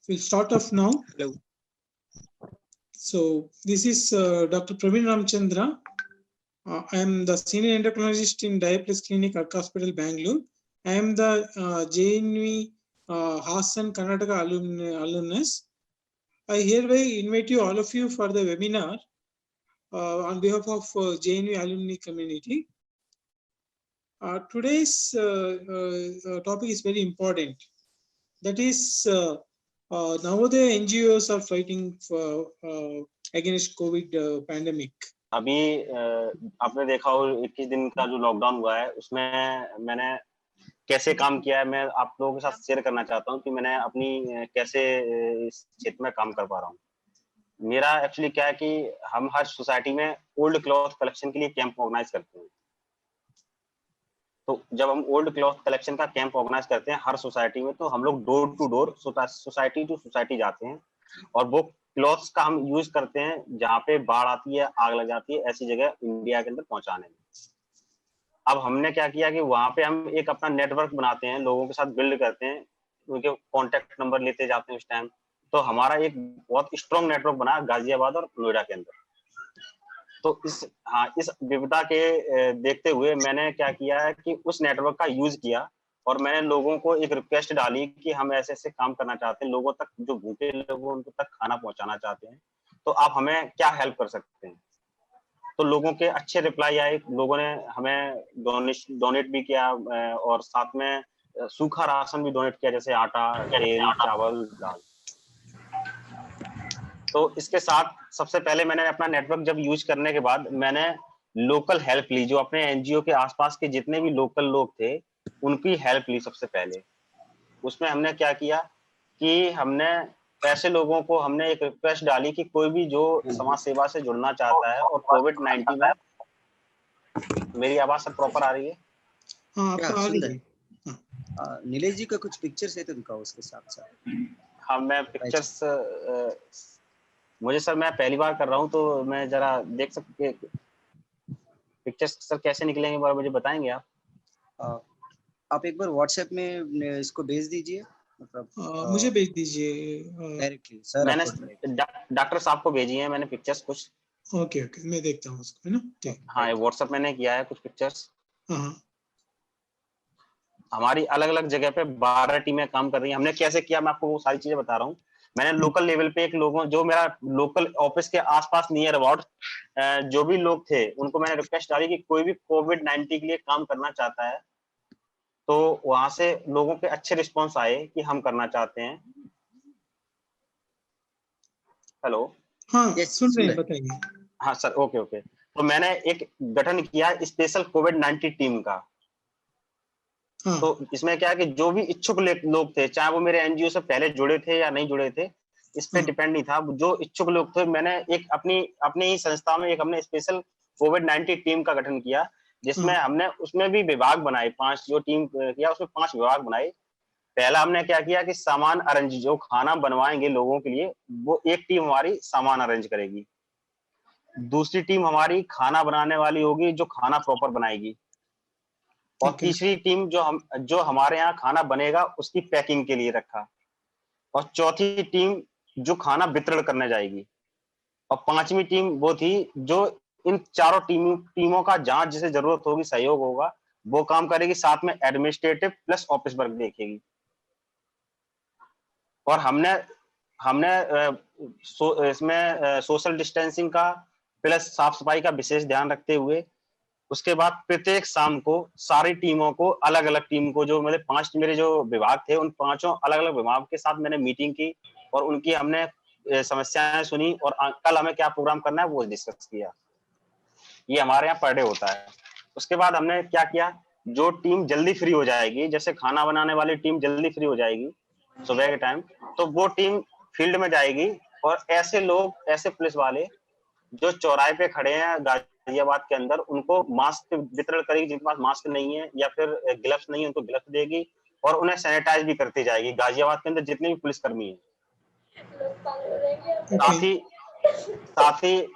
We'll start off now. Hello. So this is Dr. Praveen Ramchandra. I am the senior endocrinologist in Diapeles Clinic at Hospital, Bangalore. I am the JNV Hassan Karnataka alumnus. I hereby invite you, all of you, for the webinar on behalf of JNV alumni community. Today's topic is very important. That is, now the NGOs are fighting for against COVID pandemic. अभी आपने देखा हो 21 दिन का जो lockdown हुआ है उसमें मैंने कैसे काम किया है, मैं आप लोगों के साथ शेयर करना चाहता हूं कि मैंने अपनी कैसे इस क्षेत्र में काम कर पा रहा हूं। मेरा एक्चुअली क्या है कि हम हर सोसाइटी में ओल्ड क्लॉथ कलेक्शन के लिए कैंप ऑर्गेनाइज करते हैं। तो जब हम ओल्ड क्लॉथ कलेक्शन का कैंप ऑर्गेनाइज करते हैं हर सोसाइटी में, तो हम लोग door to door society to society जाते हैं और वो क्लॉथ्स का हम यूज करते हैं जहाँ पे बाढ़ आती है, आग लग जाती है, ऐसी जगह इंडिया के अंदर पहुंचाने में। अब हमने क्या किया कि वहां पे हम एक अपना नेटवर्क बनाते हैं, लोगों के साथ बिल्ड करते हैं, उनके कॉन्टेक्ट नंबर लेते जाते हैं उस टाइम। तो हमारा एक बहुत स्ट्रॉन्ग नेटवर्क बना गाजियाबाद और नोएडा के अंदर। तो इस विविधता के देखते हुए मैंने क्या किया है कि उस नेटवर्क का यूज किया और मैंने लोगों को एक रिक्वेस्ट डाली कि हम ऐसे ऐसे काम करना चाहते हैं, लोगों तक जो भूखे लोग उनको तक खाना पहुंचाना चाहते हैं, तो आप हमें क्या हेल्प कर सकते हैं। तो लोगों के अच्छे रिप्लाई आए, लोगों ने हमें डोनेट भी किया और साथ में सूखा राशन भी डोनेट किया, जैसे आटा, तेल, चावल, दाल। तो इसके साथ सबसे पहले मैंने अपना नेटवर्क जब यूज करने के बाद मैंने लोकल हेल्प ली, जो अपने एनजीओ के आसपास के जितने भी लोकल लोग थे उनकी हेल्प ली सबसे पहले। उसमें हमने क्या किया कि हमने ऐसे लोगों को हमने एक रिक्वेस्ट डाली कि कोई भी जो समाज सेवा से जुड़ना चाहता है और कोविड-19 में, मेरी आवाज सब प्रॉपर आ रही है? नीलेश जी का कुछ पिक्चर्स है तो दिखाओ उसके साथ। हाँ, मैं पिक्चर्स मुझे सर मैं पहली बार कर रहा हूँ तो मैं जरा देख सकते पिक्चर्स सर कैसे निकलेंगे बार मुझे बताएंगे आप एक बार व्हाट्सएप में इसको भेज दीजिए, मतलब मुझे भेज दीजिए डायरेक्टली सर। मैंने डॉक्टर साहब को भेजी है मैंने पिक्चर्स कुछ। ओके मैं देखता हूँ उसको, है ना? ठीक। हाँ, व्हाट्सएप मैंने किया है कुछ पिक्चर्स। हाँ, हमारी अलग अलग जगह पे 12 टीमें काम कर रही हैं। हमने कैसे किया मैं आपको वो सारी चीजें बता रहा हूँ। मैंने लोकल लेवल पे एक लोगों जो मेरा लोकल ऑफिस के आसपास नियर अबाउट जो भी लोग थे उनको मैंने रिक्वेस्ट डाली कि कोई भी कोविड-19 के लिए काम करना चाहता है, तो वहां से लोगों के अच्छे रिस्पॉन्स आए कि हम करना चाहते हैं। हेलो, हाँ, सुन रहे हैं, बताइए। हाँ सर, ओके। तो मैंने एक गठन किया स्पेशल कोविड-19 टीम का। हाँ। तो इसमें क्या है कि जो भी इच्छुक लोग थे, चाहे वो मेरे एनजीओ से पहले जुड़े थे या नहीं जुड़े थे, इस पे डिपेंड नहीं था। जो इच्छुक लोग थे, मैंने एक अपनी ही संस्था में एक हमने स्पेशल कोविड-19 टीम का गठन किया, जिसमें हमने उसमें भी विभाग बनाए। 5 जो टीम किया उसमें 5 विभाग बनाए। पहला हमने क्या किया कि सामान अरेंज, जो खाना बनवाएंगे लोगों के लिए, वो एक टीम हमारी सामान अरेंज करेगी। दूसरी टीम हमारी खाना बनाने वाली होगी, जो खाना प्रॉपर बनाएगी। और तीसरी टीम जो हमारे यहाँ खाना बनेगा उसकी पैकिंग के लिए रखा। और चौथी टीम जो खाना वितरण करने जाएगी। और 5वीं टीम वो थी जो इन चारों टीमों का जहां जिसे जरूरत होगी, सहयोग होगा, वो काम करेगी, साथ में एडमिनिस्ट्रेटिव प्लस ऑफिस वर्क देखेगी। और हमने इसमें सोशल डिस्टेंसिंग का प्लस साफ सफाई का विशेष ध्यान रखते हुए उसके बाद प्रत्येक शाम को सारी टीमों को अलग अलग टीम को, जो मेरे 5 मेरे जो विभाग थे उन 5 अलग अलग विभाग के साथ मैंने मीटिंग की और उनकी हमने समस्याएं सुनी और कल हमें क्या प्रोग्राम करना है वो डिस्कस किया। ये हमारे यहाँ पर डे होता है। उसके बाद हमने क्या किया, जो टीम जल्दी फ्री हो जाएगी, जैसे खाना बनाने वाली टीम जल्दी फ्री हो जाएगी सुबह के टाइम, तो वो टीम फील्ड में जाएगी और ऐसे लोग, ऐसे पुलिस वाले जो चौराहे पे खड़े हैं गाजियाबाद के अंदर, उनको मास्क वितरण करेगी। जिनके पास मास्क नहीं है या फिर ग्लव्स नहीं है उनको ग्लव्स देगी और उन्हें सैनिटाइज भी करती जाएगी। गाजियाबाद के अंदर जितने भी पुलिसकर्मी हैं, साथ ही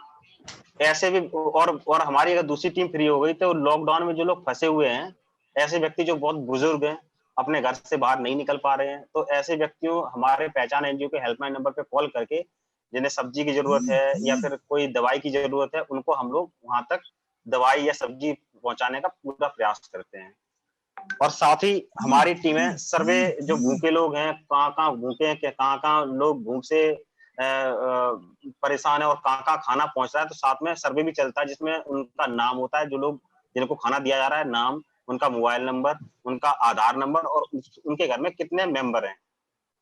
ऐसे भी और हमारी अगर दूसरी टीम फ्री हो गई तो लॉकडाउन में जो लोग फंसे हुए हैं, ऐसे व्यक्ति जो बहुत बुजुर्ग हैं, अपने घर से बाहर नहीं निकल पा रहे हैं, तो ऐसे व्यक्तियों हमारे पहचान एनजीओ के हेल्पलाइन नंबर पे कॉल करके जिन्हें सब्जी की जरूरत है या फिर कोई दवाई की जरूरत है, उनको हम लोग वहां तक दवाई या सब्जी पहुंचाने का पूरा प्रयास करते हैं। और साथ ही हमारी टीमें सर्वे जो भूखे लोग हैं, कहाँ भूखे हैं, कहाँ लोग भूख से परेशान है और कहाँ खाना पहुंच रहा है, तो साथ में सर्वे भी चलता है जिसमें उनका नाम होता है, जो लोग जिनको खाना दिया जा रहा है, नाम, उनका मोबाइल नंबर, उनका आधार नंबर और उनके घर में कितने मेंबर हैं।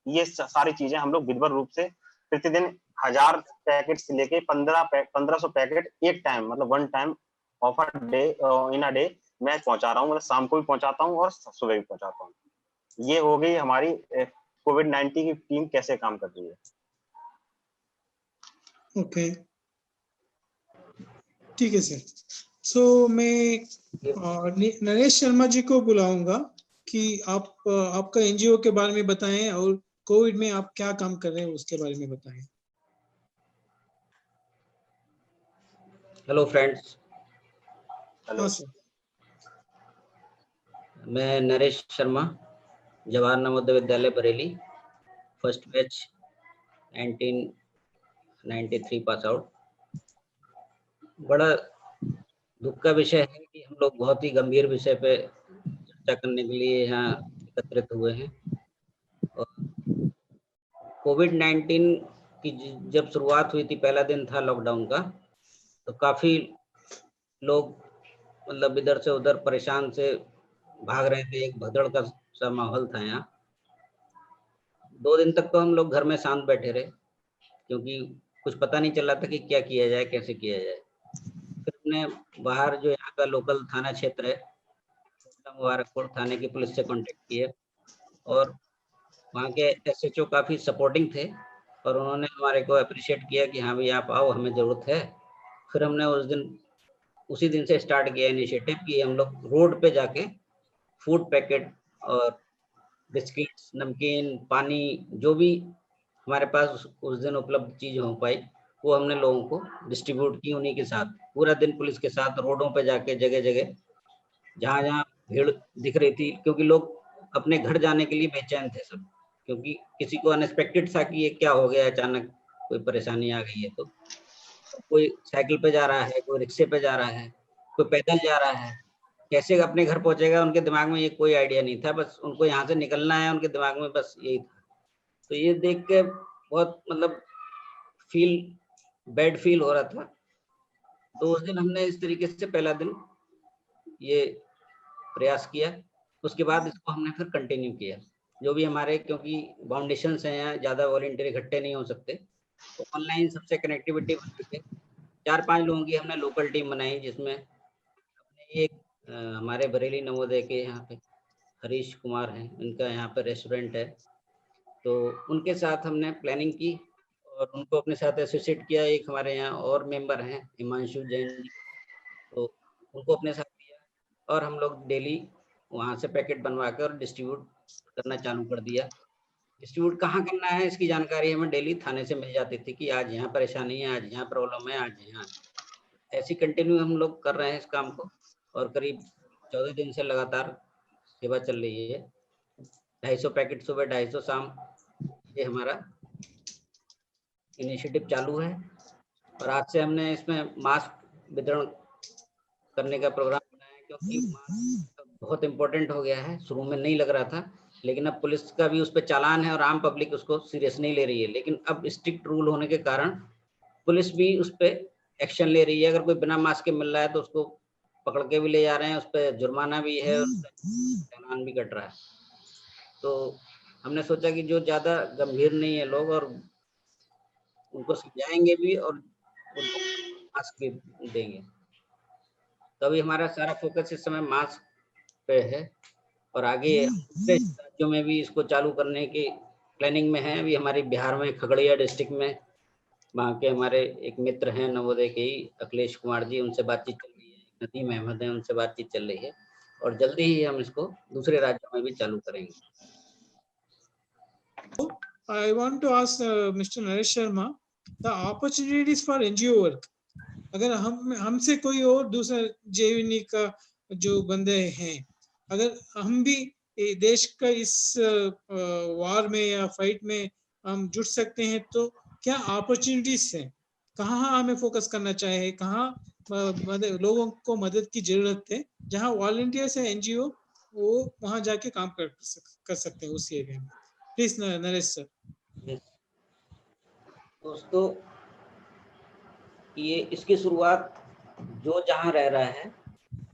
ये सारी चीजें हम लोग विधिवत रूप से प्रतिदिन 1000 पैकेट से लेके 1500 पैकेट एक टाइम, मतलब one time of a day, in a day मैं पहुंचा रहा हूँ, मतलब शाम को भी पहुंचाता हूँ और सुबह भी पहुंचाता हूँ। ये हो गई हमारी कोविड-19 की टीम कैसे काम कर रही है। ओके, ठीक है सर। सो मैं नरेश शर्मा जी को बुलाऊंगा कि आप आपका एनजीओ के बारे में बताएं और कोविड में आप क्या काम कर रहे हैं उसके बारे में बताएं। Hello friends. हाँ सर। मैं Naresh Sharma, Jawahar Navodaya Vidyalaya Bareilly, first batch 1993 pass out. बड़ा दुख का विषय है कि हम लोग बहुत ही गंभीर विषय पे चर्चा करने के लिए यहाँ एकत्रित हुए हैं। और कोविड-19 की जब शुरुआत हुई थी, पहला दिन था लॉकडाउन का, तो काफी लोग मतलब इधर से उधर परेशान से भाग रहे थे, एक भगदड़ का सा माहौल था यहाँ। 2 दिन तक तो हम लोग घर में शांत बैठे रहे, क्योंकि कुछ पता नहीं चल रहा था कि क्या किया जाए, कैसे किया जाए। फिर हमने बाहर जो यहाँ का लोकल थाना क्षेत्र है, मुबारकपुर थाने की पुलिस से कांटेक्ट किए और वहाँ के एसएचओ काफ़ी सपोर्टिंग थे और उन्होंने हमारे को अप्रिशिएट किया कि हाँ भाई आप आओ, हमें ज़रूरत है। फिर हमने उसी दिन से स्टार्ट किया इनिशिएटिव कि हम लोग रोड पे जाके फूड पैकेट और बिस्किट्स, नमकीन, पानी, जो भी हमारे पास उस दिन उपलब्ध चीज हो पाई, वो हमने लोगों को डिस्ट्रीब्यूट की। उन्हीं के साथ पूरा दिन पुलिस के साथ रोडों पे जाके जगह जगह जहाँ जहाँ भीड़ दिख रही थी, क्योंकि लोग अपने घर जाने के लिए बेचैन थे सब, क्योंकि किसी को अनएक्सपेक्टेड था कि ये क्या हो गया, अचानक कोई परेशानी आ गई है। तो कोई साइकिल पे जा रहा है, कोई रिक्शे पे जा रहा है, कोई पैदल जा रहा है, कैसे अपने घर पहुंचेगा उनके दिमाग में ये कोई आइडिया नहीं था। बस उनको यहाँ से निकलना है, उनके दिमाग में बस यही था। तो ये देख के बहुत मतलब बैड फील हो रहा था। तो उस दिन हमने इस तरीके से पहला दिन ये प्रयास किया। उसके बाद इसको हमने फिर कंटिन्यू किया, जो भी हमारे, क्योंकि फाउंडेशंस हैं यहाँ, ज़्यादा वॉलंटियर इकट्ठे नहीं हो सकते, तो ऑनलाइन सबसे कनेक्टिविटी बन चुके। 4-5 लोगों की हमने लोकल टीम बनाई, जिसमें अपने एक हमारे बरेली नवोदय के यहाँ पे हरीश कुमार हैं, इनका यहाँ पे रेस्टोरेंट है, तो उनके साथ हमने प्लानिंग की और उनको अपने साथ एसोसिएट किया। एक हमारे यहाँ और मेंबर हैं हिमांशु जैन जी, तो उनको अपने साथ किया और हम लोग डेली वहाँ से पैकेट बनवा कर डिस्ट्रीब्यूट करना चालू कर दिया। डिस्ट्रीब्यूट कहाँ करना है इसकी जानकारी हमें डेली थाने से मिल जाती थी कि आज यहाँ परेशानी है, आज यहाँ प्रॉब्लम है, आज यहाँ। ऐसी कंटिन्यू हम लोग कर रहे हैं इस काम को और करीब 14 दिन से लगातार सेवा चल रही है। 250 पैकेट सुबह, 250 शाम, ये हमारा इनिशिएटिव चालू है। और आज से हमने इसमें मास्क वितरण करने का प्रोग्राम बनाया, क्योंकि मास्क बहुत इम्पोर्टेंट हो गया है। शुरू में नहीं लग रहा था, लेकिन अब पुलिस का भी उस पर चालान है और आम पब्लिक उसको सीरियस नहीं ले रही है। लेकिन अब स्ट्रिक्ट रूल होने के कारण पुलिस भी उस पर एक्शन ले रही है। अगर कोई बिना मास्क के मिल रहा है तो उसको पकड़ के भी ले जा रहे हैं, उस पर जुर्माना भी है और चालान भी कट रहा है। तो हमने सोचा कि जो ज़्यादा गंभीर नहीं है लोग, और उनको समझाएंगे भी और उनको मास्क भी देंगे। तो अभी हमारा सारा फोकस इस समय मास्क पे है और आगे दूसरे राज्यों में भी इसको चालू करने की प्लानिंग में है। अभी हमारे बिहार में खगड़िया डिस्ट्रिक्ट में वहाँ के हमारे एक मित्र हैं नवोदय के ही, अखिलेश कुमार जी, उनसे बातचीत चल रही है। नदीम अहमद है, उनसे बातचीत चल रही है और जल्दी ही हम इसको दूसरे राज्यों में भी चालू करेंगे। I want to ask Mr. Naresh Sharma the opportunities for NGO work. अगर हमसे कोई और दूसरा जेवीनी का जो बंदे हैं, अगर हम भी देश का इस वार में या फाइट में हम जुट सकते हैं, तो क्या अपॉर्चुनिटीज है, कहाँ हमें फोकस करना चाहिए, कहाँ लोगों को मदद की जरूरत है, जहाँ वॉलंटियर्स है एनजीओ वो वहां जाके काम कर सकते हैं उस एरिया में। Please Naresh sir. दोस्तों, ये इसकी शुरुआत जो जहाँ रह रहा है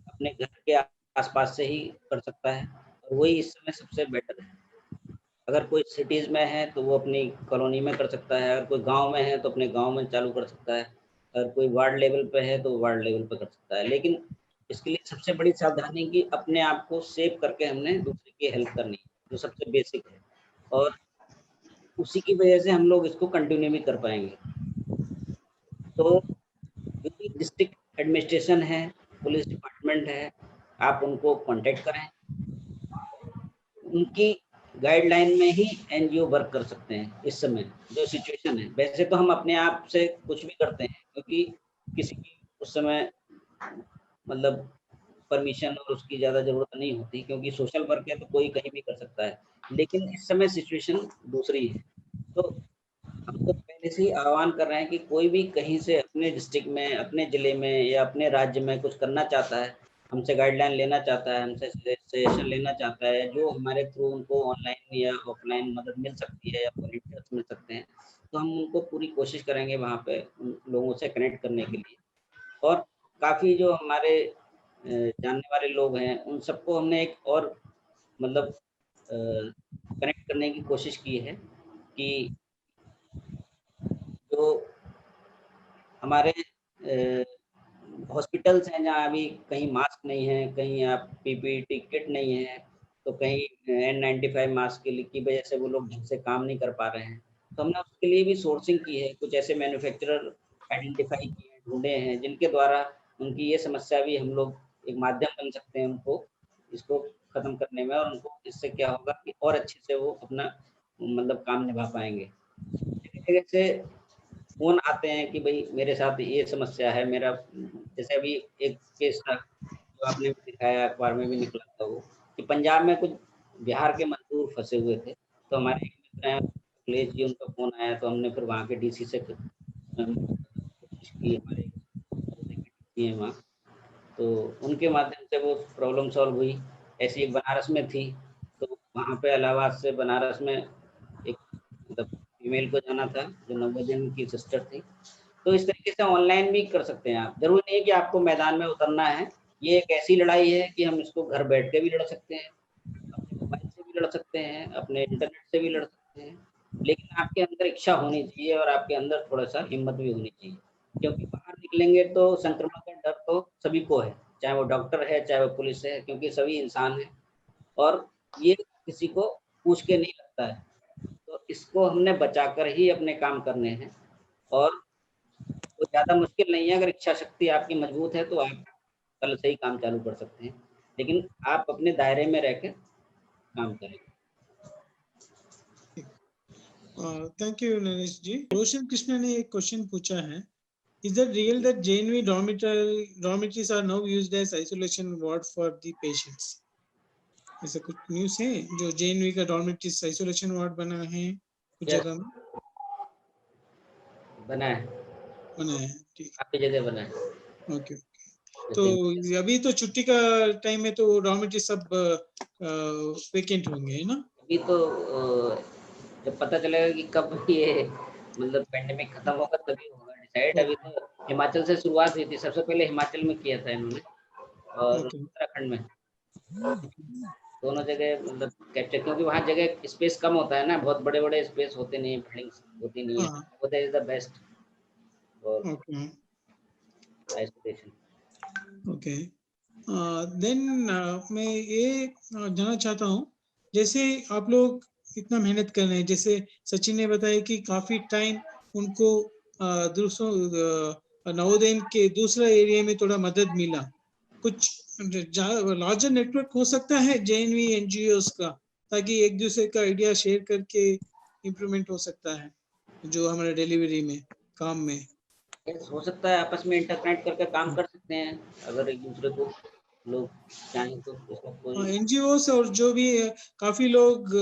अपने घर के आसपास से ही कर सकता है, और वही इस समय सबसे बेटर है। अगर कोई सिटीज में है तो वो अपनी कॉलोनी में कर सकता है, अगर कोई गांव में है तो अपने गांव में चालू कर सकता है, अगर कोई वार्ड लेवल पे है तो वार्ड लेवल पे कर सकता है। लेकिन इसके लिए सबसे बड़ी सावधानी कि अपने आप को सेव करके हमने दूसरे की हेल्प करनी है, जो सबसे बेसिक है, और उसी की वजह से हम लोग इसको कंटिन्यू भी कर पाएंगे। तो जो भी डिस्ट्रिक्ट एडमिनिस्ट्रेशन है, पुलिस डिपार्टमेंट है, आप उनको कांटेक्ट करें, उनकी गाइडलाइन में ही एनजीओ वर्क कर सकते हैं इस समय जो सिचुएशन है। वैसे तो हम अपने आप से कुछ भी करते हैं, क्योंकि किसी की उस समय मतलब परमिशन और उसकी ज़्यादा ज़रूरत नहीं होती, क्योंकि सोशल वर्क है तो कोई कहीं भी कर सकता है। लेकिन इस समय सिचुएशन दूसरी है, तो हम तो पहले से ही आह्वान कर रहे हैं कि कोई भी कहीं से अपने डिस्ट्रिक्ट में, अपने ज़िले में या अपने राज्य में कुछ करना चाहता है, हमसे गाइडलाइन लेना चाहता है, हमसे सजेशन लेना चाहता है, जो हमारे थ्रू उनको ऑनलाइन या ऑफलाइन मदद मिल सकती है या वॉलंटियर्स मिल सकते हैं, तो हम उनको पूरी कोशिश करेंगे वहाँ पे उन लोगों से कनेक्ट करने के लिए। और काफ़ी जो हमारे जानने वाले लोग हैं, उन सबको हमने एक और मतलब कनेक्ट करने की कोशिश की है कि जो हमारे हॉस्पिटल्स हैं, जहाँ अभी कहीं मास्क नहीं है, कहीं आप पीपीई किट नहीं है, तो कहीं N95 मास्क की वजह से वो लोग ढंग से काम नहीं कर पा रहे हैं, तो हमने उसके लिए भी सोर्सिंग की है। कुछ ऐसे मैन्युफैक्चरर आइडेंटिफाई किए हैं, ढूंढे हैं, जिनके द्वारा उनकी ये समस्या भी हम लोग एक माध्यम बन सकते हैं उनको इसको खत्म करने में, और उनको इससे क्या होगा कि और अच्छे से वो अपना मतलब काम निभा पाएंगे। जगह से फ़ोन आते हैं कि भाई मेरे साथ ये समस्या है, मेरा जैसे अभी एक केस था जो आपने भी दिखाया, अखबार में भी निकला था वो, कि पंजाब में कुछ बिहार के मजदूर फंसे हुए थे, तो हमारे एक मित्र हैं अखिलेश जी, उनका फ़ोन आया, तो हमने फिर वहाँ के डीसी से कोशिश की, हमारे डीसी हैं वहाँ, तो उनके माध्यम से वो प्रॉब्लम सॉल्व हुई। ऐसी एक बनारस में थी, तो वहाँ पे इलाहाबाद से बनारस में एक मतलब फीमेल को जाना था जो नवोदय की सिस्टर थी। तो इस तरीके से ऑनलाइन भी कर सकते हैं आप, जरूरी नहीं है कि आपको मैदान में उतरना है। ये एक ऐसी लड़ाई है कि हम इसको घर बैठ के भी लड़ सकते हैं, अपने मोबाइल से भी लड़ सकते हैं, अपने इंटरनेट से भी लड़ सकते हैं, लेकिन आपके अंदर इच्छा होनी चाहिए और आपके अंदर थोड़ा सा हिम्मत भी होनी चाहिए, क्योंकि बाहर निकलेंगे तो संक्रमण का डर तो सभी को है, चाहे वो डॉक्टर है, चाहे वो पुलिस है, क्योंकि सभी इंसान है और ये किसी को पूछ के नहीं लगता है। तो इसको हमने बचाकर ही अपने काम करने हैं, और वो ज़्यादा मुश्किल नहीं है। अगर इच्छा शक्ति आपकी मजबूत है तो आप कल से ही काम चालू कर सकते हैं, लेकिन आप अपने दायरे में रह के काम करें। थैंक यू नरेश जी। रोशन कृष्णा ने एक क्वेश्चन पूछा है, is that real that JNV dormitories are now used as isolation ward for the patients? ऐसा कुछ न्यूज़ है जो JNV का डॉर्मेटरीज आइसोलेशन वार्ड बना है कुछ जगह में? बना है, बना है, ठीक, काफी जगह बना है। ओके। तो अभी तो छुट्टी का टाइम है, तो डॉर्मेटरी सब वेकेंट होंगे, है ना? अभी तो जब पता चलेगा कि कब ये मतलब पेंडेमिक खत्म होगा तभी होगा डिसाइड। अभी तो हिमाचल से शुरुआत हुई थी, सबसे पहले हिमाचल में किया था इन्होंने और उत्तराखंड में, दोनों जगह मतलब कैप्चर, क्योंकि वहाँ जगह स्पेस कम होता है ना, बहुत बड़े बड़े स्पेस होते नहीं है, बिल्डिंग्स होती नहीं है, वो that is the best for isolation. Okay, then मैं ये जानना चाहता हूँ, जैसे आप लोग इतना मेहनत कर रहे हैं, जैसे सचिन ने बताया कि काफी टाइम उनको दूसरों नवोदय के दूसरा एरिया में थोड़ा मदद मिला, कुछ लार्जर नेटवर्क हो सकता है JNV NGOs का, ताकि एक दूसरे का आइडिया शेयर करके इम्प्रूवमेंट हो सकता है जो हमारे डिलीवरी में काम में। हो सकता है आपस में इंटरकनेक्ट करके काम कर सकते हैं, अगर एक दूसरे को लोग चाहें तो इसका कोई एनजीओस और जो भी काफी लोग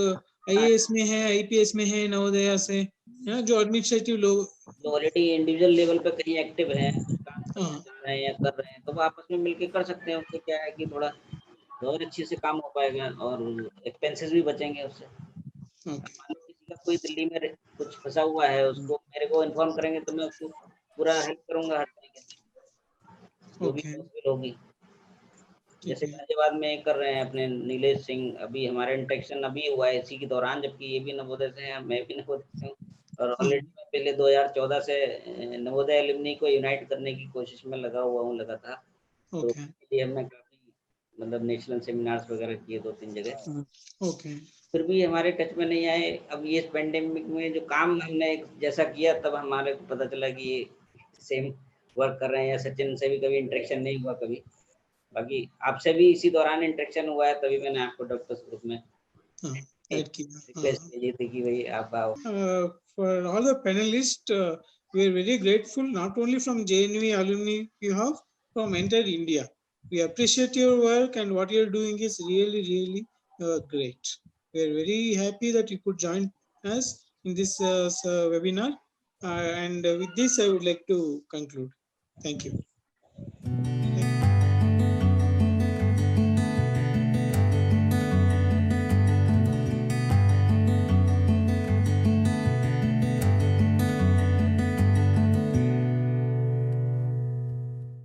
आईएएस में है, आईपीएस में है, नवोदया से, है ना, जो एडमिनिस्ट्रेटिव लोग, जो ऑलरेडी इंडिविजुअल लेवल पे कहीं एक्टिव हैं, कुछ काम करना हाँ, चाह रहे हैं या कर रहे हैं, तो वो आपस में मिलके कर सकते हैं। उससे क्या है कि थोड़ा और अच्छे से काम हो पाएगा और एक्सपेंसेस भी बचेंगे उससे। ओके, मान लो किसी का कोई दिल्ली में कुछ फंसा हुआ है, उसको मेरे को इन्फॉर्म करेंगे तो मैं उसको पूरा हेल्प करूंगा हर तरीके से, जो भी ओके, पॉसिबल होगी। ठीक जैसे है, गाजियाबाद में कर रहे हैं अपने नीलेश सिंह, अभी हमारा इंटरेक्शन अभी हुआ है इसी के दौरान, जबकि ये भी नवोदय से हैं, मैं भी नवोदय से हूँ। और हाँ, ऑलरेडी मैं पहले 2014 से नवोदय एलुमनी को यूनाइट करने की कोशिश में लगा हुआ हूँ लगातार। तो ओके, उसके लिए हमने काफी मतलब नेशनल सेमिनार्स वगैरह किए 2-3 जगह, हाँ, ओके, फिर भी हमारे टच में नहीं आए। अब ये पेंडेमिक में जो काम हमने जैसा किया, तब हमारे को पता चला कि ये सेम वर्क कर रहे हैं, या सचिन से भी कभी इंटरेक्शन नहीं हुआ कभी। बाकी आपसे भी इसी दौरान इंटरेक्शन हुआ है, तभी मैंने आपको डॉक्टर्स ग्रुप में हाँ, एक ऐड किया, रिक्वेस्ट हाँ। भेजी थी कि भाई आप आओ। For all the panelists, we are very grateful, not only from JNV alumni you have, from entire India. We appreciate your work, and what you are doing is really, really great. We are very happy that you could join us in this webinar. And with this, I would like to conclude. Thank you.